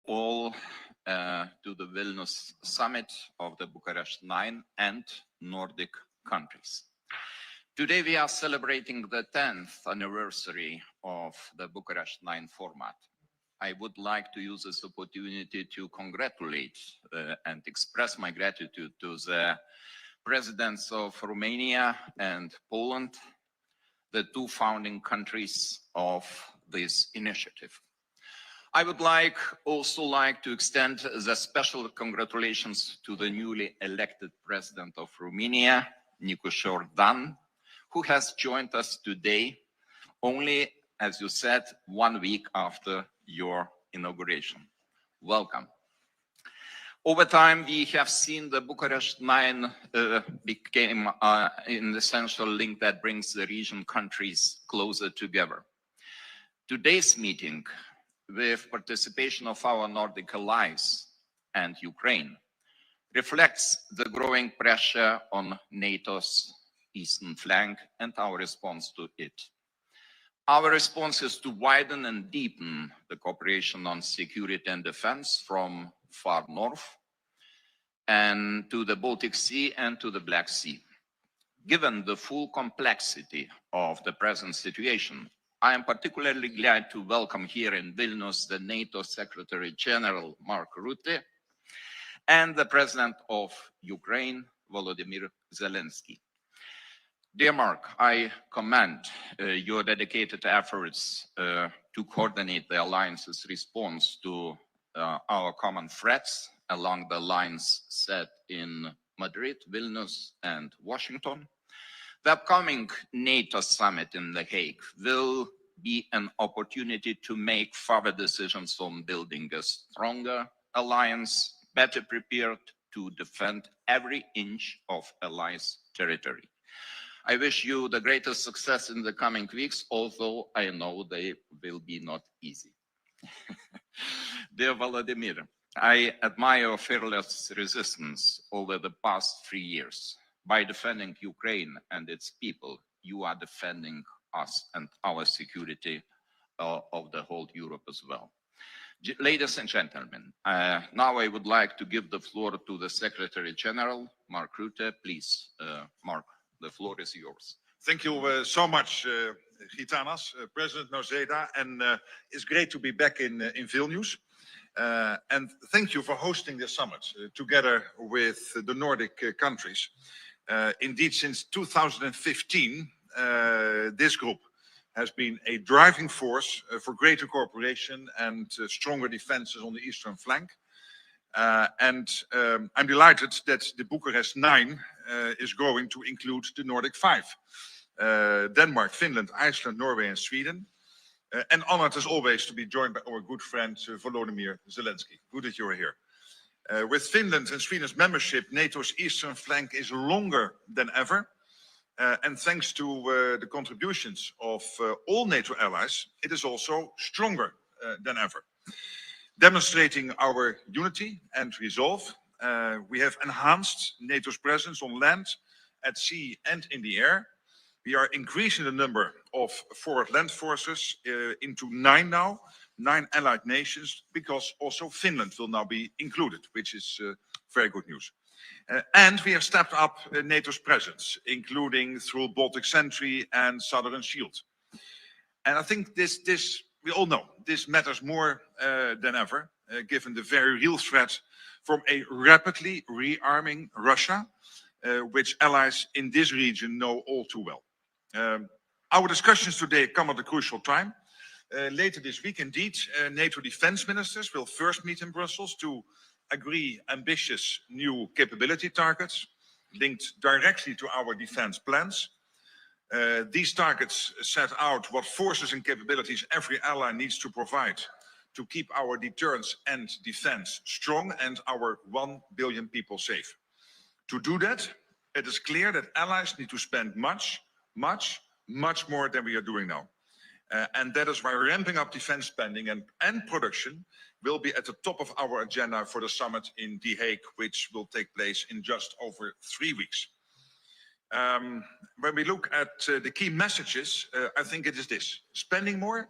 all to the Vilnius summit of the Bucharest 9 and Nordic countries. Today we are celebrating the 10th anniversary of the Bucharest 9 format. I would like to use this opportunity to congratulate and express my gratitude to the presidents of Romania and Poland, the two founding countries of this initiative. I would also like to extend the special congratulations to the newly elected president of Romania, Nicu Jordan, who has joined us today only, as you said, 1 week after your inauguration. Welcome. Over time, we have seen the Bucharest 9 became an essential link that brings the region countries closer together. Today's meeting, with participation of our Nordic allies and Ukraine, reflects the growing pressure on NATO's eastern flank and our response to it. Our response is to widen and deepen the cooperation on security and defense from far north and to the Baltic Sea and to the Black Sea. Given the full complexity of the present situation, I am particularly glad to welcome here in Vilnius the NATO Secretary General Mark Rutte and the President of Ukraine, Volodymyr Zelensky. Dear Mark, I commend your dedicated efforts to coordinate the Alliance's response to our common threats along the lines set in Madrid, Vilnius, and Washington. The upcoming NATO summit in The Hague will be an opportunity to make further decisions on building a stronger alliance, better prepared to defend every inch of allies' territory. I wish you the greatest success in the coming weeks, although I know they will be not easy. Dear Volodymyr, I admire your fearless resistance over the past 3 years. By defending Ukraine and its people, you are defending us and our security of the whole Europe as well. Ladies and gentlemen, now I would like to give the floor to the Secretary General, Mark Rutte. Please, Mark, the floor is yours. Thank you so much, Gitanas, President Nozeda, and it's great to be back in Vilnius. And thank you for hosting this summit together with the Nordic countries. Indeed, since 2015, this group has been a driving force for greater cooperation and stronger defenses on the eastern flank. I'm delighted that the Bucharest 9 is going to include the Nordic 5, Denmark, Finland, Iceland, Norway, and Sweden. And honored as always to be joined by our good friend Volodymyr Zelensky. Good that you're here. With Finland and Sweden's membership, NATO's eastern flank is longer than ever. And thanks to the contributions of all NATO allies, it is also stronger than ever. Demonstrating our unity and resolve, we have enhanced NATO's presence on land, at sea, and in the air. We are increasing the number of forward land forces into 9 now, 9 allied nations, because also Finland will now be included, which is very good news. And we have stepped up NATO's presence, including through Baltic Sentry and Southern Shield. And I think this we all know, this matters more than ever, given the very real threat from a rapidly rearming Russia, which allies in this region know all too well. Our discussions today come at a crucial time. Later this week, indeed, NATO defense ministers will first meet in Brussels to agree ambitious new capability targets linked directly to our defense plans. These targets set out what forces and capabilities every ally needs to provide to keep our deterrence and defense strong and our 1 billion people safe. To do that, it is clear that allies need to spend much more than we are doing now. And that is why ramping up defense spending and production will be at the top of our agenda for the summit in The Hague, which will take place in just over 3 weeks. When we look at the key messages, I think it is this: spending more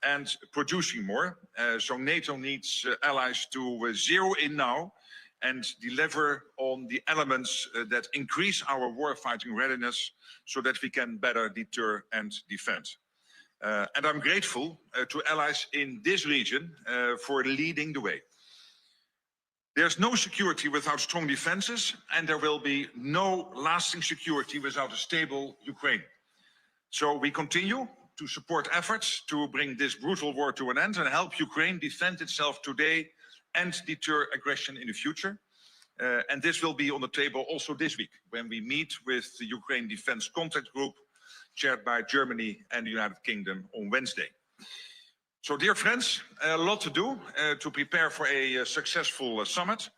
and producing more. So NATO needs allies to zero in now and deliver on the elements that increase our warfighting readiness so that we can better deter and defend. And I'm grateful to allies in this region for leading the way. There's no security without strong defenses, and there will be no lasting security without a stable Ukraine. So we continue to support efforts to bring this brutal war to an end and help Ukraine defend itself today and deter aggression in the future. And this will be on the table also this week when we meet with the Ukraine Defense Contact Group chaired by Germany and the United Kingdom on Wednesday. So, dear friends, a lot to do to prepare for a successful summit,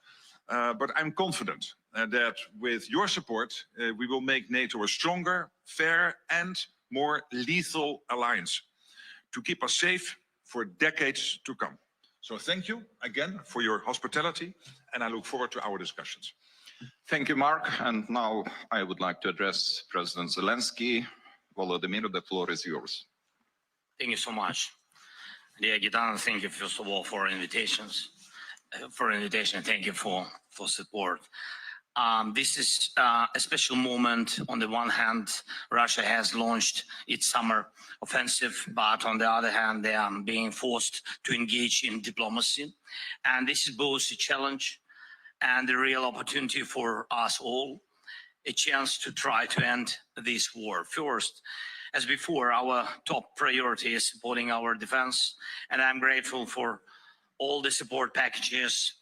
but I'm confident that with your support, we will make NATO a stronger, fair and more lethal alliance to keep us safe for decades to come. So thank you again for your hospitality, and I look forward to our discussions. Thank you, Mark. And now I would like to address President Zelensky. Volodymyr, the floor is yours. Thank you so much. Dear Gitan, thank you first of all for invitations. Thank you for support. This is a special moment. On the one hand, Russia has launched its summer offensive, but on the other hand, they are being forced to engage in diplomacy. And this is both a challenge and a real opportunity for us all, a chance to try to end this war. First, as before, our top priority is supporting our defense, and I'm grateful for all the support packages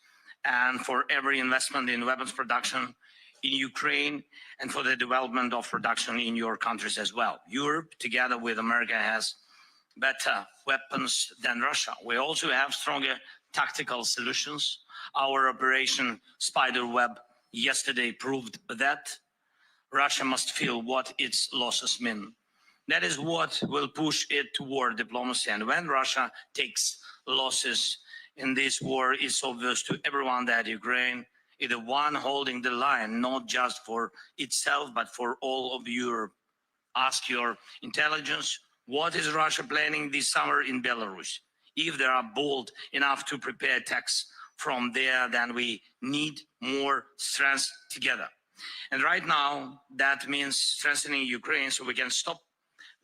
and for every investment in weapons production in Ukraine and for the development of production in your countries as well. Europe, together with America, has better weapons than Russia. We also have stronger tactical solutions. Our Operation Spiderweb yesterday proved that Russia must feel what its losses mean. That is what will push it toward diplomacy. And when Russia takes losses in this war, it's obvious to everyone that Ukraine is the one holding the line, not just for itself, but for all of Europe. Ask your intelligence, what is Russia planning this summer in Belarus? If they are bold enough to prepare attacks from there, then we need more strength together. And right now, that means strengthening Ukraine so we can stop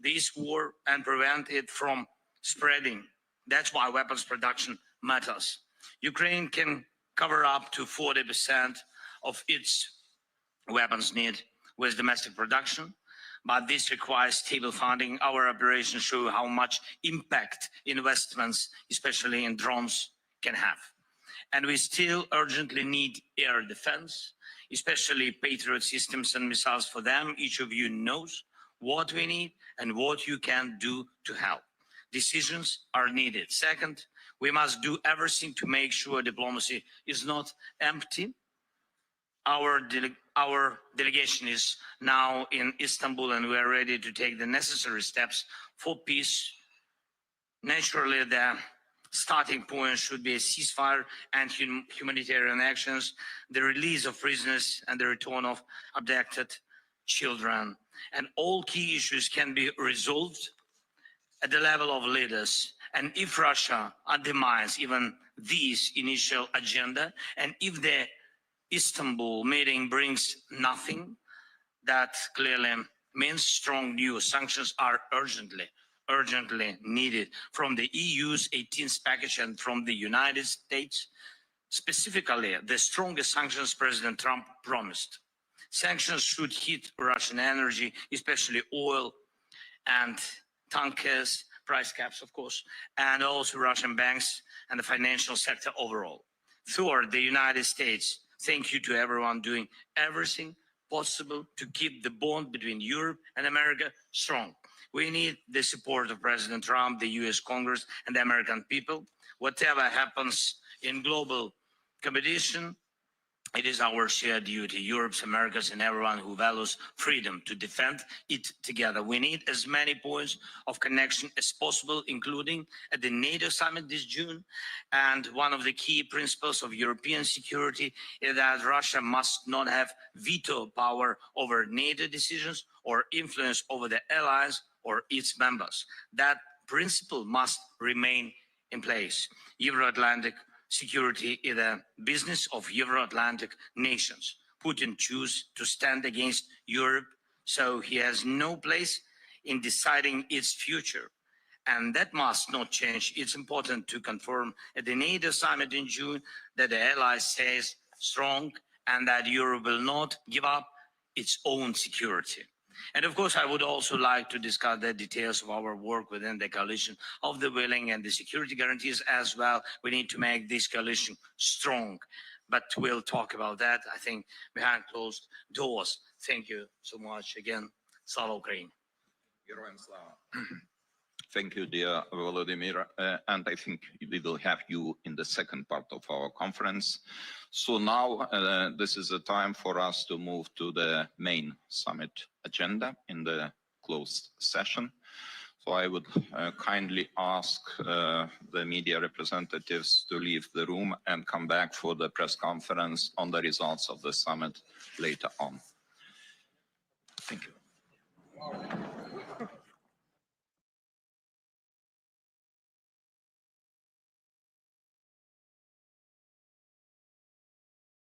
this war and prevent it from spreading. That's why weapons production matters. Ukraine can cover up to 40% of its weapons need with domestic production, but this requires stable funding. Our operations show how much impact investments, especially in drones, can have. And we still urgently need air defense, especially Patriot systems and missiles for them. Each of you knows what we need and what you can do to help. Decisions are needed. Second, we must do everything to make sure diplomacy is not empty. Our delegation is now in Istanbul and we are ready to take the necessary steps for peace. Naturally, the starting point should be a ceasefire and humanitarian actions, the release of prisoners and the return of abducted children. And all key issues can be resolved at the level of leaders. And if Russia undermines even this initial agenda, and if the Istanbul meeting brings nothing, that clearly means strong new sanctions are urgently needed from the EU's 18th package and from the United States, specifically the strongest sanctions President Trump promised. Sanctions should hit Russian energy, especially oil and tankers, price caps, of course, and also Russian banks and the financial sector overall. Third, the United States. Thank you to everyone doing everything possible to keep the bond between Europe and America strong. We need the support of President Trump, the US Congress, and the American people. Whatever happens in global competition, it is our shared duty, Europe's, America's, and everyone who values freedom to defend it together. We need as many points of connection as possible, including at the NATO summit this June. And one of the key principles of European security is that Russia must not have veto power over NATO decisions or influence over the allies or its members. That principle must remain in place. Euro-Atlantic security is a business of Euro-Atlantic nations. Putin chose to stand against Europe, so he has no place in deciding its future. And that must not change. It's important to confirm at the NATO summit in June that the allies stays strong and that Europe will not give up its own security. And of course, I would also like to discuss the details of our work within the coalition of the willing and the security guarantees as well. We need to make this coalition strong, but we'll talk about that, I think, behind closed doors. Thank you so much again. Slava Ukraine. Героям слава. Thank you, dear Volodymyr. And I think we will have you in the second part of our conference. So now this is the time for us to move to the main summit agenda in the closed session. So I would kindly ask the media representatives to leave the room and come back for the press conference on the results of the summit later on.